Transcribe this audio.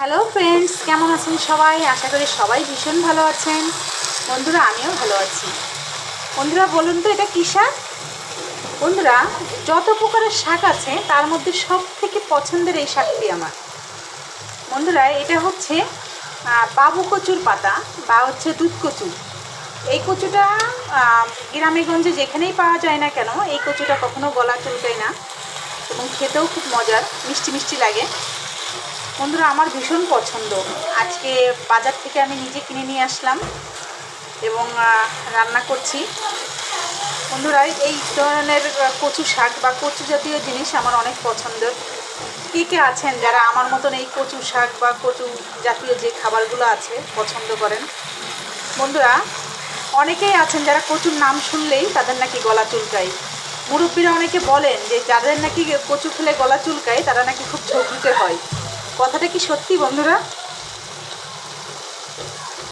Hello friends, কেমন আছেন সবাই? আশা করি সবাই ভীষণ ভালো আছেন। বন্ধুরা, আমিও ভালো আছি। বন্ধুরা, বলুন তো এটা কী শাক? বন্ধুরা, যত প্রকারের শাক আছে তার মধ্যে সব থেকে পছন্দের এই শাকটি আমার। বন্ধুরা, এটা হচ্ছে বাবু কচুর পাতা বা হচ্ছে দুধ কচু। এই কচুটা গ্রামে গঞ্জে যেখানেই পাওয়া যায় না কেন, এই কচুটা কখনো গলা চুলকায় না এবং খেতেও খুব মজার, মিষ্টি মিষ্টি লাগে। বন্ধুরা, আমার ভীষণ পছন্দ। আজকে বাজার থেকে আমি নিজে কিনে নিয়ে আসলাম এবং রান্না করছি। বন্ধুরা, এই ধরনের কচু শাক বা কচু জাতীয় জিনিস আমার অনেক পছন্দের। কে কে আছেন যারা আমার মতন এই কচু শাক বা কচু জাতীয় যে খাবারগুলো আছে পছন্দ করেন? বন্ধুরা, অনেকেই আছেন যারা কচুর নাম শুনলেই তাদের নাকি গলা চুলকায়। মুরব্বীরা অনেকে বলেন যে যাদের নাকি কচু খেলে গলা চুলকায় তারা নাকি খুব ঝকঝকে হয়। কথাটা কি সত্যি বন্ধুরা?